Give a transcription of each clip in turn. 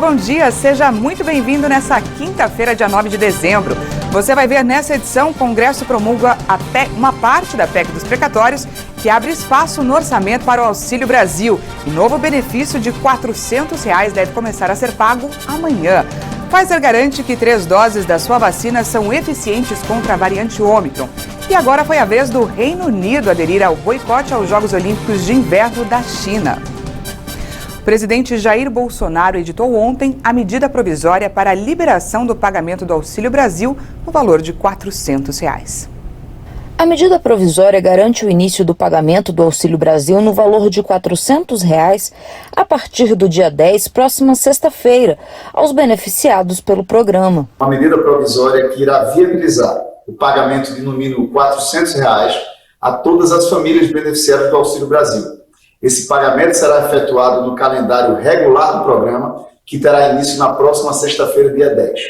bom dia, seja muito bem-vindo nessa quinta-feira, dia 9 de dezembro. Você vai ver nessa edição, o Congresso promulga uma parte da PEC dos precatórios que abre espaço no orçamento para o Auxílio Brasil. E novo benefício de R$ 400 deve começar a ser pago amanhã. Pfizer garante que 3 doses da sua vacina são eficientes contra a variante Ômicron. E agora foi a vez do Reino Unido aderir ao boicote aos Jogos Olímpicos de Inverno da China. O presidente Jair Bolsonaro editou ontem a medida provisória para a liberação do pagamento do Auxílio Brasil no valor de R$ 400. A medida provisória garante o início do pagamento do Auxílio Brasil no valor de R$ 400 a partir do dia 10, próxima sexta-feira, aos beneficiados pelo programa. Uma medida provisória que irá viabilizar o pagamento de no mínimo R$ 400 a todas as famílias beneficiárias do Auxílio Brasil. Esse pagamento será efetuado no calendário regular do programa, que terá início na próxima sexta-feira, dia 10.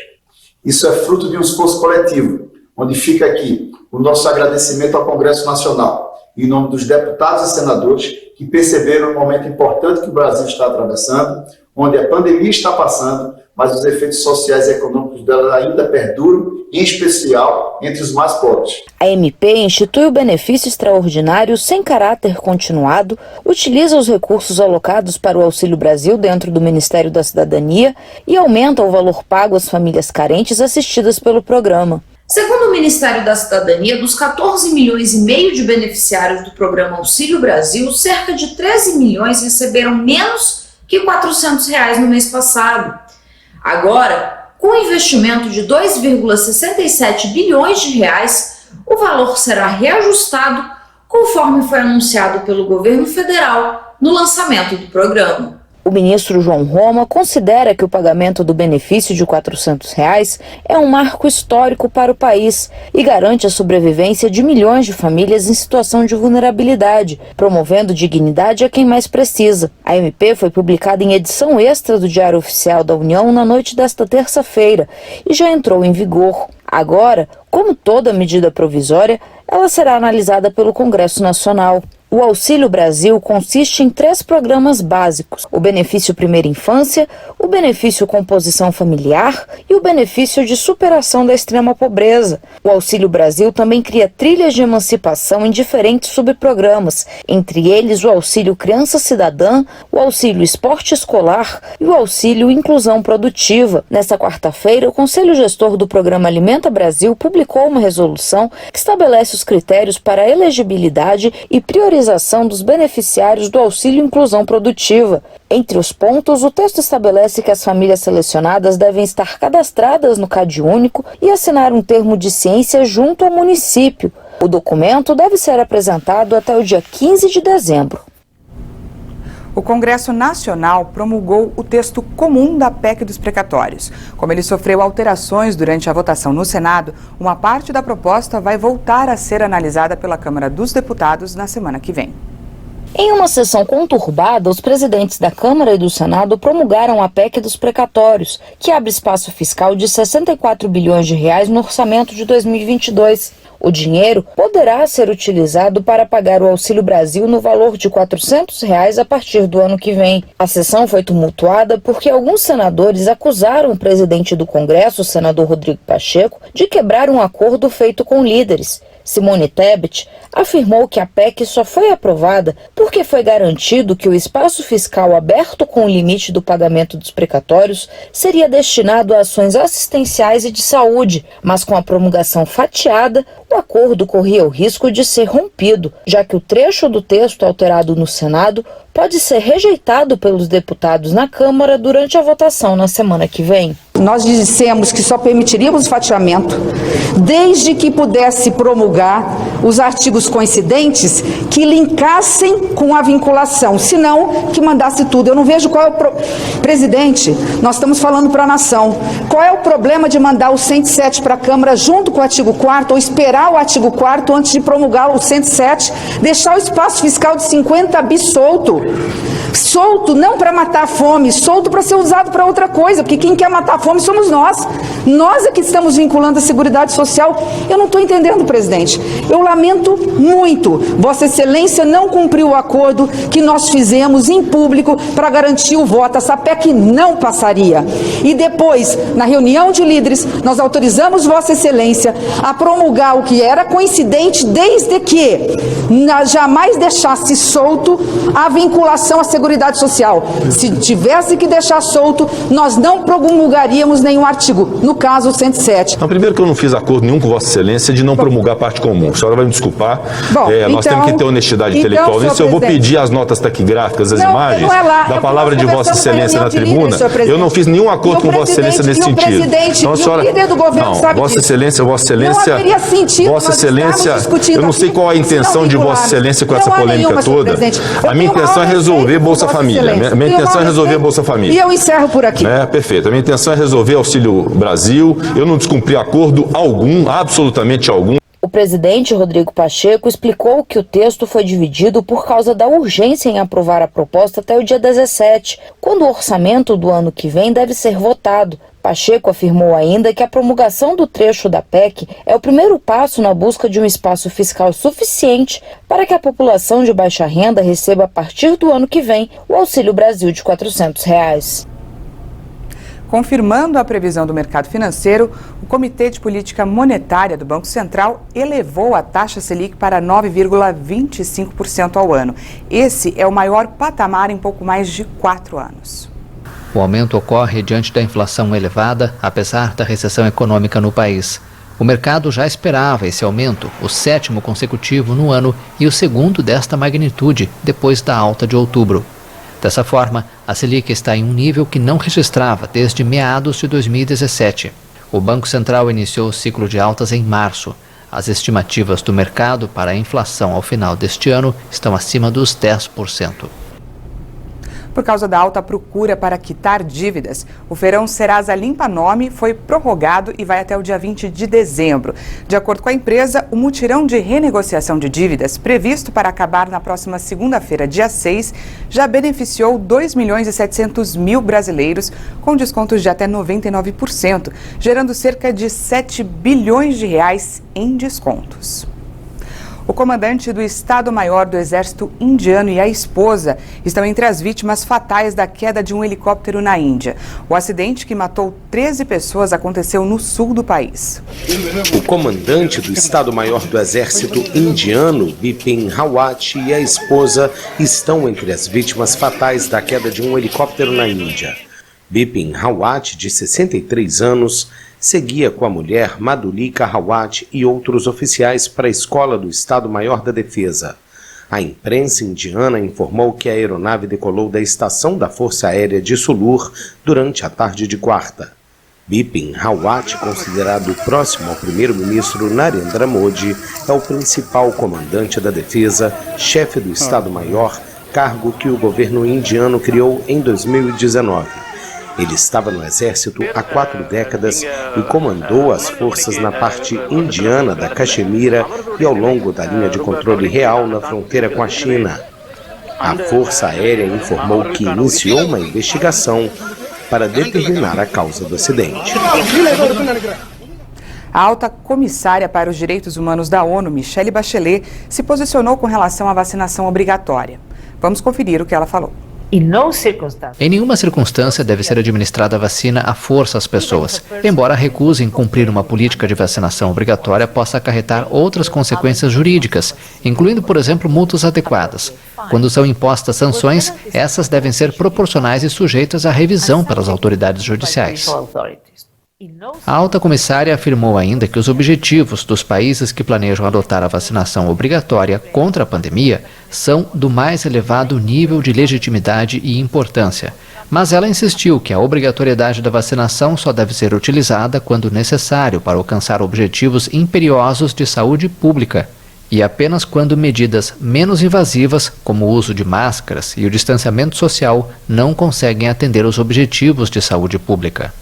Isso é fruto de um esforço coletivo, onde fica aqui o nosso agradecimento ao Congresso Nacional, em nome dos deputados e senadores que perceberam o momento importante que o Brasil está atravessando, onde a pandemia está passando, mas os efeitos sociais e econômicos dela ainda perduram, em especial entre os mais pobres. A MP institui o benefício extraordinário sem caráter continuado, utiliza os recursos alocados para o Auxílio Brasil dentro do Ministério da Cidadania e aumenta o valor pago às famílias carentes assistidas pelo programa. Segundo o Ministério da Cidadania, dos 14,5 milhões de beneficiários do programa Auxílio Brasil, cerca de 13 milhões receberam menos que R$ 400 no mês passado. Agora, com um investimento de 2,67 bilhões de reais, o valor será reajustado conforme foi anunciado pelo governo federal no lançamento do programa. O ministro João Roma considera que o pagamento do benefício de R$ 400 é um marco histórico para o país e garante a sobrevivência de milhões de famílias em situação de vulnerabilidade, promovendo dignidade a quem mais precisa. A MP foi publicada em edição extra do Diário Oficial da União na noite desta terça-feira e já entrou em vigor. Agora, como toda medida provisória, ela será analisada pelo Congresso Nacional. O Auxílio Brasil consiste em 3 programas básicos: o benefício Primeira Infância, o benefício Composição Familiar e o benefício de superação da extrema pobreza. O Auxílio Brasil também cria trilhas de emancipação em diferentes subprogramas, entre eles o Auxílio Criança Cidadã, o Auxílio Esporte Escolar e o Auxílio Inclusão Produtiva. Nesta quarta-feira, o Conselho Gestor do Programa Alimenta Brasil publicou uma resolução que estabelece os critérios para a elegibilidade e priorização dos beneficiários do Auxílio Inclusão Produtiva. Entre os pontos, o texto estabelece que as famílias selecionadas devem estar cadastradas no CadÚnico e assinar um termo de ciência junto ao município. O documento deve ser apresentado até o dia 15 de dezembro. O Congresso Nacional promulgou o texto comum da PEC dos precatórios. Como ele sofreu alterações durante a votação no Senado, uma parte da proposta vai voltar a ser analisada pela Câmara dos Deputados na semana que vem. Em uma sessão conturbada, os presidentes da Câmara e do Senado promulgaram a PEC dos precatórios, que abre espaço fiscal de R$ 64 bilhões no orçamento de 2022. O dinheiro poderá ser utilizado para pagar o Auxílio Brasil no valor de R$ 400 a partir do ano que vem. A sessão foi tumultuada porque alguns senadores acusaram o presidente do Congresso, o senador Rodrigo Pacheco, de quebrar um acordo feito com líderes. Simone Tebet afirmou que a PEC só foi aprovada porque foi garantido que o espaço fiscal aberto com o limite do pagamento dos precatórios seria destinado a ações assistenciais e de saúde, mas com a promulgação fatiada, o acordo corria o risco de ser rompido, já que o trecho do texto alterado no Senado pode ser rejeitado pelos deputados na Câmara durante a votação na semana que vem. Nós dissemos que só permitiríamos o fatiamento desde que pudesse promulgar os artigos coincidentes que linkassem com a vinculação, senão que mandasse tudo. Eu não vejo qual é o presidente, nós estamos falando para a nação, qual é o problema de mandar o 107 para a Câmara junto com o artigo 4º ou esperar o artigo 4º antes de promulgar o 107, deixar o espaço fiscal de 50 bis solto. Solto não para matar a fome, solto para ser usado para outra coisa, porque quem quer matar a fome somos nós. Nós é que estamos vinculando a Seguridade Social. Eu não estou entendendo, presidente. Eu lamento muito. Vossa Excelência não cumpriu o acordo que nós fizemos em público para garantir o voto. Essa PEC não passaria. E depois, na reunião de líderes, nós autorizamos Vossa Excelência a promulgar o que era coincidente desde que jamais deixasse solto a vinculação à Seguridade Social. Se tivesse que deixar solto, nós não promulgaríamos nenhum artigo, no caso o 107. Então, primeiro que eu não fiz acordo nenhum com Vossa Excelência de não promulgar parte comum. A senhora vai me desculpar. Bom, nós temos que ter honestidade intelectual nisso. Eu vou pedir as notas taquigráficas, as imagens da palavra de Vossa Excelência na tribuna. Eu não fiz nenhum acordo com Vossa Excelência nesse sentido. Então, a senhora, líder do governo sabe Vossa Excelência, eu não sei qual a intenção de Vossa Excelência com essa polêmica toda. A minha intenção é resolver Bolsa Família. Minha intenção é resolver Bolsa Família. E eu encerro por aqui. Perfeito. A minha intenção é resolver Auxílio Brasil. Eu não descumpri acordo algum, absolutamente algum. O presidente Rodrigo Pacheco explicou que o texto foi dividido por causa da urgência em aprovar a proposta até o dia 17, quando o orçamento do ano que vem deve ser votado. Pacheco afirmou ainda que a promulgação do trecho da PEC é o primeiro passo na busca de um espaço fiscal suficiente para que a população de baixa renda receba a partir do ano que vem o Auxílio Brasil de R$ 400. Confirmando a previsão do mercado financeiro, o Comitê de Política Monetária do Banco Central elevou a taxa Selic para 9,25% ao ano. Esse é o maior patamar em pouco mais de 4 anos. O aumento ocorre diante da inflação elevada, apesar da recessão econômica no país. O mercado já esperava esse aumento, o 7º consecutivo no ano e o 2º desta magnitude, depois da alta de outubro. Dessa forma, a Selic está em um nível que não registrava desde meados de 2017. O Banco Central iniciou o ciclo de altas em março. As estimativas do mercado para a inflação ao final deste ano estão acima dos 10%. Por causa da alta procura para quitar dívidas, o feirão Serasa Limpa Nome foi prorrogado e vai até o dia 20 de dezembro. De acordo com a empresa, o mutirão de renegociação de dívidas, previsto para acabar na próxima segunda-feira, dia 6, já beneficiou 2.700.000 brasileiros, com descontos de até 99%, gerando cerca de 7 bilhões de reais em descontos. O comandante do Estado-Maior do Exército Indiano e a esposa estão entre as vítimas fatais da queda de um helicóptero na Índia. O acidente, que matou 13 pessoas, aconteceu no sul do país. O comandante do Estado-Maior do Exército Indiano, Bipin Rawat, e a esposa estão entre as vítimas fatais da queda de um helicóptero na Índia. Bipin Rawat, de 63 anos, seguia com a mulher Madhulika Rawat e outros oficiais para a Escola do Estado-Maior da Defesa. A imprensa indiana informou que a aeronave decolou da estação da Força Aérea de Sulur durante a tarde de quarta. Bipin Rawat, considerado próximo ao primeiro-ministro Narendra Modi, é o principal comandante da defesa, chefe do Estado-Maior, cargo que o governo indiano criou em 2019. Ele estava no exército há 4 décadas e comandou as forças na parte indiana da Caxemira e ao longo da linha de controle real na fronteira com a China. A Força Aérea informou que iniciou uma investigação para determinar a causa do acidente. A alta comissária para os direitos humanos da ONU, Michelle Bachelet, se posicionou com relação à vacinação obrigatória. Vamos conferir o que ela falou. Em nenhuma circunstância deve ser administrada a vacina à força às pessoas, embora a recusa em cumprir uma política de vacinação obrigatória possa acarretar outras consequências jurídicas, incluindo, por exemplo, multas adequadas. Quando são impostas sanções, essas devem ser proporcionais e sujeitas à revisão pelas autoridades judiciais. A alta comissária afirmou ainda que os objetivos dos países que planejam adotar a vacinação obrigatória contra a pandemia são do mais elevado nível de legitimidade e importância. Mas ela insistiu que a obrigatoriedade da vacinação só deve ser utilizada quando necessário para alcançar objetivos imperiosos de saúde pública e apenas quando medidas menos invasivas, como o uso de máscaras e o distanciamento social, não conseguem atender os objetivos de saúde pública.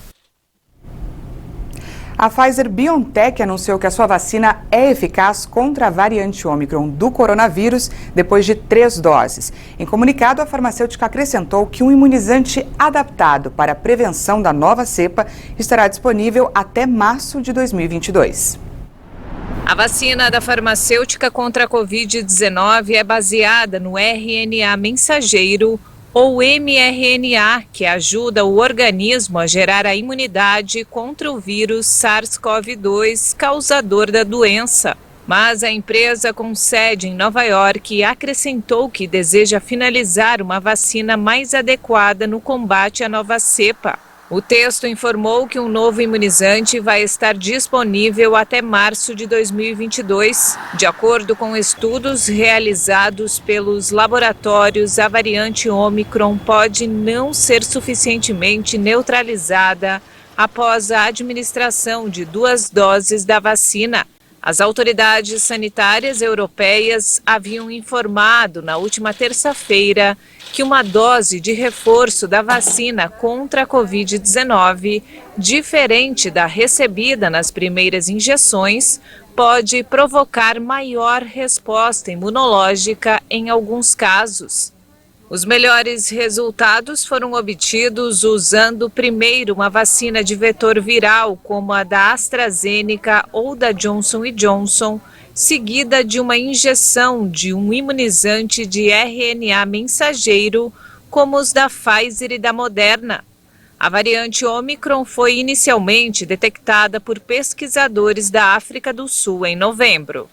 A Pfizer-BioNTech anunciou que a sua vacina é eficaz contra a variante Ômicron do coronavírus depois de 3 doses. Em comunicado, a farmacêutica acrescentou que um imunizante adaptado para a prevenção da nova cepa estará disponível até março de 2022. A vacina da farmacêutica contra a Covid-19 é baseada no RNA mensageiro ou mRNA, que ajuda o organismo a gerar a imunidade contra o vírus SARS-CoV-2, causador da doença. Mas a empresa com sede em Nova York acrescentou que deseja finalizar uma vacina mais adequada no combate à nova cepa. O texto informou que um novo imunizante vai estar disponível até março de 2022. De acordo com estudos realizados pelos laboratórios, a variante Ômicron pode não ser suficientemente neutralizada após a administração de 2 doses da vacina. As autoridades sanitárias europeias haviam informado na última terça-feira que uma dose de reforço da vacina contra a Covid-19, diferente da recebida nas primeiras injeções, pode provocar maior resposta imunológica em alguns casos. Os melhores resultados foram obtidos usando primeiro uma vacina de vetor viral, como a da AstraZeneca ou da Johnson & Johnson, seguida de uma injeção de um imunizante de RNA mensageiro, como os da Pfizer e da Moderna. A variante Ômicron foi inicialmente detectada por pesquisadores da África do Sul em novembro.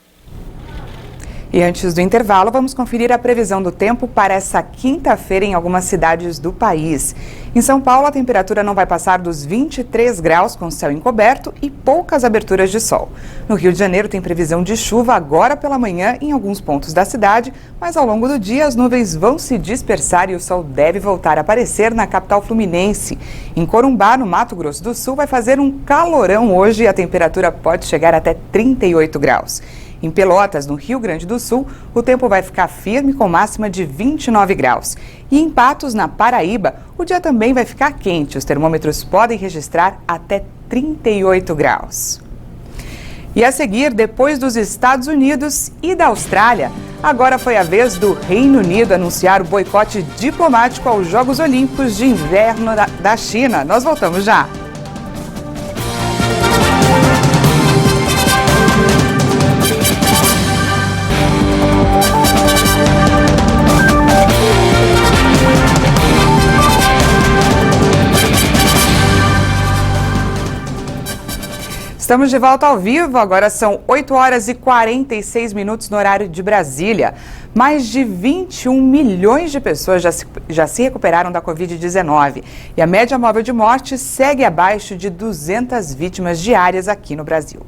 E antes do intervalo, vamos conferir a previsão do tempo para essa quinta-feira em algumas cidades do país. Em São Paulo, a temperatura não vai passar dos 23 graus com céu encoberto e poucas aberturas de sol. No Rio de Janeiro, tem previsão de chuva agora pela manhã em alguns pontos da cidade, mas ao longo do dia as nuvens vão se dispersar e o sol deve voltar a aparecer na capital fluminense. Em Corumbá, no Mato Grosso do Sul, vai fazer um calorão hoje e a temperatura pode chegar até 38 graus. Em Pelotas, no Rio Grande do Sul, o tempo vai ficar firme com máxima de 29 graus. E em Patos, na Paraíba, o dia também vai ficar quente. Os termômetros podem registrar até 38 graus. E a seguir, depois dos Estados Unidos e da Austrália, agora foi a vez do Reino Unido anunciar o boicote diplomático aos Jogos Olímpicos de Inverno da China. Nós voltamos já. Estamos de volta ao vivo, agora são 8 horas e 46 minutos no horário de Brasília. Mais de 21 milhões de pessoas já se recuperaram da Covid-19 e a média móvel de morte segue abaixo de 200 vítimas diárias aqui no Brasil.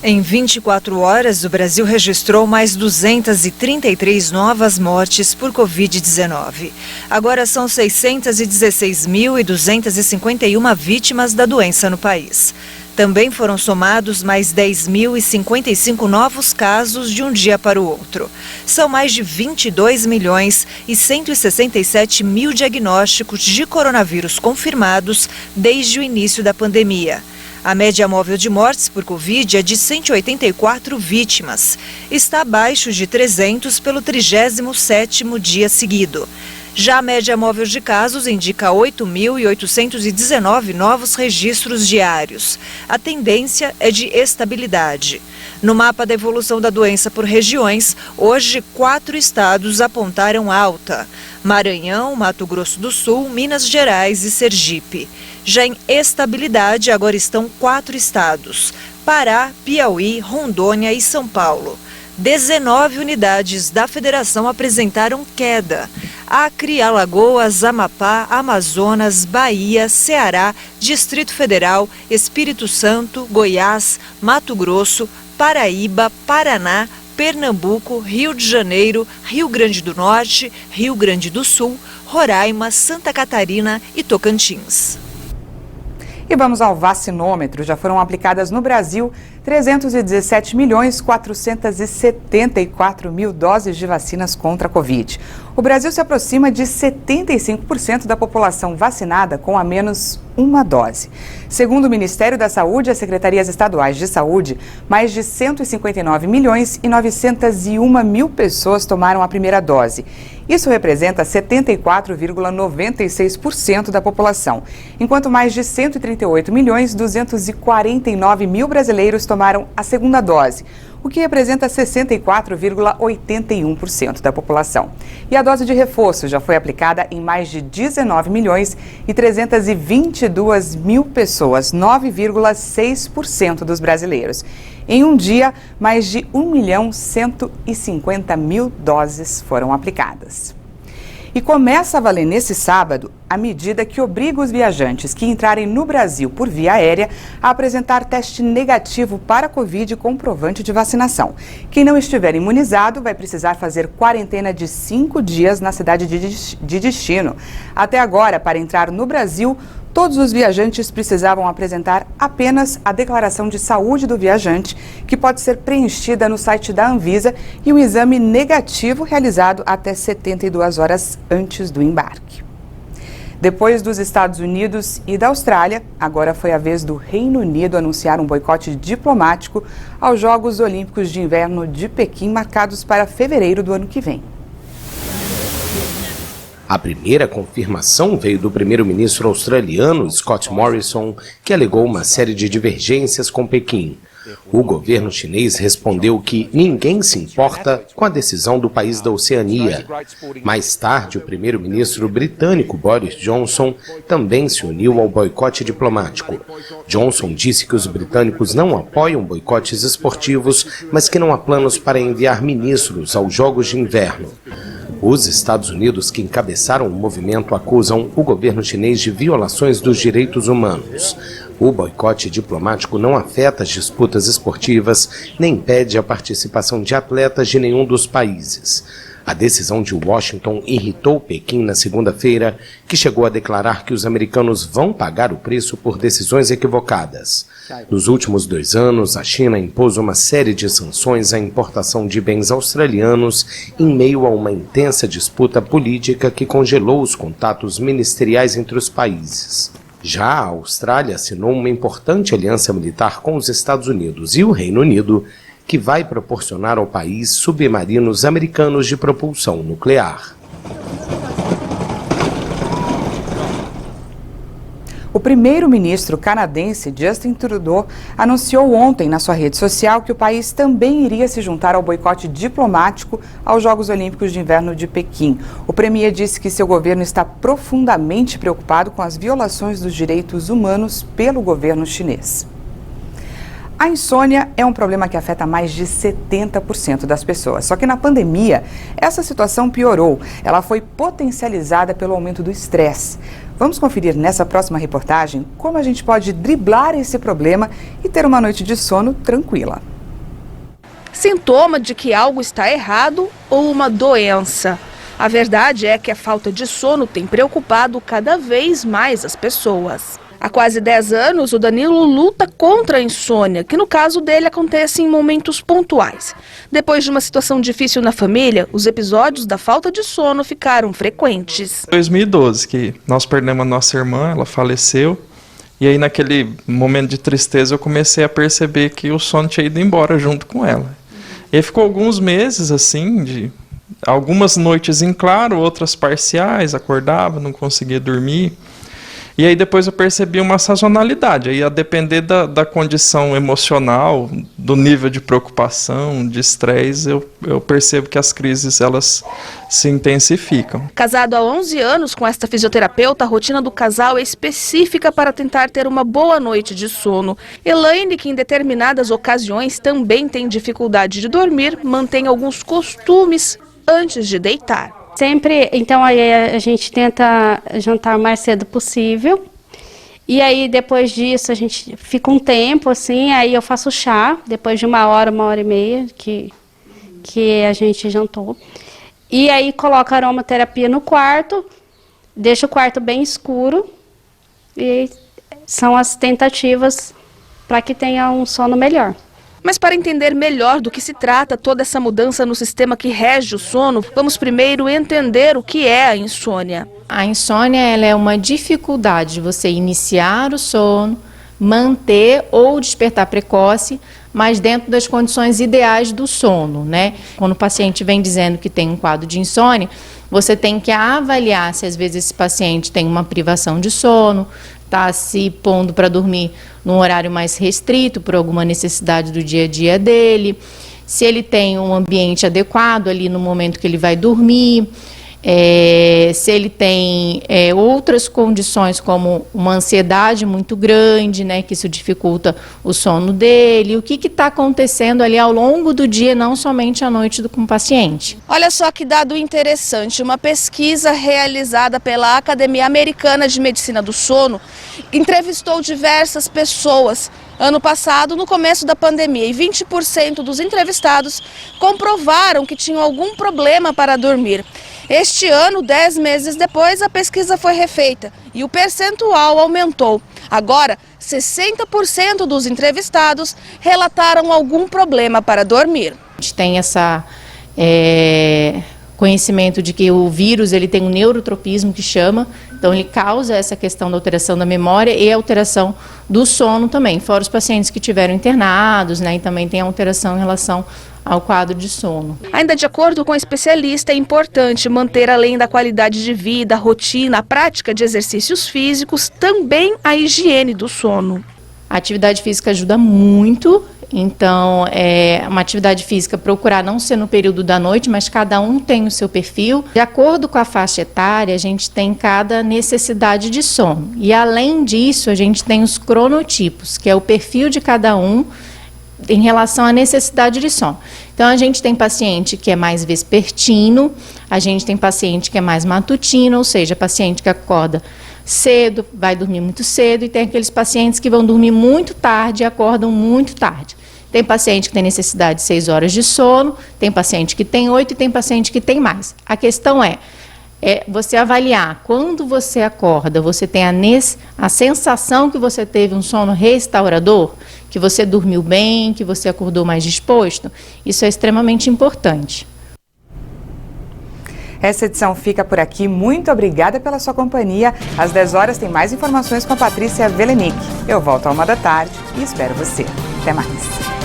Em 24 horas, o Brasil registrou mais 233 novas mortes por Covid-19. Agora são 616.251 vítimas da doença no país. Também foram somados mais 10.055 novos casos de um dia para o outro. São mais de 22 milhões e 167 mil diagnósticos de coronavírus confirmados desde o início da pandemia. A média móvel de mortes por Covid é de 184 vítimas. Está abaixo de 300 pelo 37º dia seguido. Já a média móvel de casos indica 8.819 novos registros diários. A tendência é de estabilidade. No mapa da evolução da doença por regiões, hoje 4 estados apontaram alta: Maranhão, Mato Grosso do Sul, Minas Gerais e Sergipe. Já em estabilidade, agora estão 4 estados: Pará, Piauí, Rondônia e São Paulo. 19 unidades da federação apresentaram queda: Acre, Alagoas, Amapá, Amazonas, Bahia, Ceará, Distrito Federal, Espírito Santo, Goiás, Mato Grosso, Paraíba, Paraná, Pernambuco, Rio de Janeiro, Rio Grande do Norte, Rio Grande do Sul, Roraima, Santa Catarina e Tocantins. E vamos ao vacinômetro. Já foram aplicadas no Brasil 317.474.000 doses de vacinas contra a Covid. O Brasil se aproxima de 75% da população vacinada com uma dose. Segundo o Ministério da Saúde e as secretarias estaduais de saúde, mais de 159 milhões e 901 mil pessoas tomaram a primeira dose. Isso representa 74,96% da população, enquanto mais de 138 milhões e 249 mil brasileiros tomaram a segunda dose, o que representa 64,81% da população. E a dose de reforço já foi aplicada em mais de 19 milhões e 322 mil pessoas, 9,6% dos brasileiros. Em um dia, mais de 1.150.000 doses foram aplicadas. E começa a valer nesse sábado a medida que obriga os viajantes que entrarem no Brasil por via aérea a apresentar teste negativo para a Covid e comprovante de vacinação. Quem não estiver imunizado vai precisar fazer quarentena de 5 dias na cidade de destino. Até agora, para entrar no Brasil, todos os viajantes precisavam apresentar apenas a declaração de saúde do viajante, que pode ser preenchida no site da Anvisa, e um exame negativo realizado até 72 horas antes do embarque. Depois dos Estados Unidos e da Austrália, agora foi a vez do Reino Unido anunciar um boicote diplomático aos Jogos Olímpicos de Inverno de Pequim, marcados para fevereiro do ano que vem. A primeira confirmação veio do primeiro-ministro australiano Scott Morrison, que alegou uma série de divergências com Pequim. O governo chinês respondeu que ninguém se importa com a decisão do país da Oceania. Mais tarde, o primeiro-ministro britânico Boris Johnson também se uniu ao boicote diplomático. Johnson disse que os britânicos não apoiam boicotes esportivos, mas que não há planos para enviar ministros aos Jogos de Inverno. Os Estados Unidos, que encabeçaram o movimento, acusam o governo chinês de violações dos direitos humanos. O boicote diplomático não afeta as disputas esportivas, nem impede a participação de atletas de nenhum dos países. A decisão de Washington irritou Pequim na segunda-feira, que chegou a declarar que os americanos vão pagar o preço por decisões equivocadas. Nos últimos 2 anos, a China impôs uma série de sanções à importação de bens australianos em meio a uma intensa disputa política que congelou os contatos ministeriais entre os países. Já a Austrália assinou uma importante aliança militar com os Estados Unidos e o Reino Unido, que vai proporcionar ao país submarinos americanos de propulsão nuclear. O primeiro-ministro canadense Justin Trudeau anunciou ontem na sua rede social que o país também iria se juntar ao boicote diplomático aos Jogos Olímpicos de Inverno de Pequim. O premier disse que seu governo está profundamente preocupado com as violações dos direitos humanos pelo governo chinês. A insônia é um problema que afeta mais de 70% das pessoas. Só que na pandemia, essa situação piorou. Ela foi potencializada pelo aumento do estresse. Vamos conferir nessa próxima reportagem como a gente pode driblar esse problema e ter uma noite de sono tranquila. Sintoma de que algo está errado ou uma doença? A verdade é que a falta de sono tem preocupado cada vez mais as pessoas. Há quase 10 anos, o Danilo luta contra a insônia, que no caso dele acontece em momentos pontuais. Depois de uma situação difícil na família, os episódios da falta de sono ficaram frequentes. Em 2012, que nós perdemos a nossa irmã, ela faleceu, e aí naquele momento de tristeza eu comecei a perceber que o sono tinha ido embora junto com ela. E aí ficou alguns meses assim, de algumas noites em claro, outras parciais, acordava, não conseguia dormir. E aí depois eu percebi uma sazonalidade, aí a depender da condição emocional, do nível de preocupação, de estresse, eu percebo que as crises elas se intensificam. Casado há 11 anos com esta fisioterapeuta, a rotina do casal é específica para tentar ter uma boa noite de sono. Elaine, que em determinadas ocasiões também tem dificuldade de dormir, mantém alguns costumes antes de deitar. Sempre, então, aí a gente tenta jantar o mais cedo possível. E aí, depois disso, a gente fica um tempo, assim, aí eu faço chá, depois de 1 hora, 1h30 que a gente jantou. E aí, coloco a aromaterapia no quarto, deixo o quarto bem escuro. E são as tentativas para que tenha um sono melhor. Mas para entender melhor do que se trata toda essa mudança no sistema que rege o sono, vamos primeiro entender o que é a insônia. A insônia ela é uma dificuldade de você iniciar o sono, manter ou despertar precoce, mas dentro das condições ideais do sono, né? Quando o paciente vem dizendo que tem um quadro de insônia, você tem que avaliar se às vezes esse paciente tem uma privação de sono, está se pondo para dormir num horário mais restrito por alguma necessidade do dia a dia dele, se ele tem um ambiente adequado ali no momento que ele vai dormir, se ele tem outras condições como uma ansiedade muito grande, né, que isso dificulta o sono dele, o que está acontecendo ali ao longo do dia, não somente à noite com o paciente. Olha só que dado interessante, uma pesquisa realizada pela Academia Americana de Medicina do Sono entrevistou diversas pessoas ano passado, no começo da pandemia, e 20% dos entrevistados comprovaram que tinham algum problema para dormir. Este ano, 10 meses depois, a pesquisa foi refeita e o percentual aumentou. Agora, 60% dos entrevistados relataram algum problema para dormir. A gente tem essa conhecimento de que o vírus ele tem um neurotropismo que chama, então ele causa essa questão da alteração da memória e alteração do sono também, fora os pacientes que tiveram internados, né, e também tem alteração em relação ao quadro de sono. Ainda de acordo com o especialista, é importante manter, além da qualidade de vida, a rotina, a prática de exercícios físicos, também a higiene do sono. A atividade física ajuda muito, então uma atividade física procurar não ser no período da noite, mas cada um tem o seu perfil. De acordo com a faixa etária, a gente tem cada necessidade de sono. E além disso, a gente tem os cronotipos, que é o perfil de cada um em relação à necessidade de sono. Então, a gente tem paciente que é mais vespertino, a gente tem paciente que é mais matutino, ou seja, paciente que acorda cedo, vai dormir muito cedo, e tem aqueles pacientes que vão dormir muito tarde e acordam muito tarde. Tem paciente que tem necessidade de 6 horas de sono, tem paciente que tem 8 e tem paciente que tem mais. A questão é você avaliar, quando você acorda, você tem a sensação que você teve um sono restaurador, que você dormiu bem, que você acordou mais disposto, isso é extremamente importante. Essa edição fica por aqui. Muito obrigada pela sua companhia. Às 10 horas tem mais informações com a Patrícia Velenic. Eu volto à 1 da tarde e espero você. Até mais.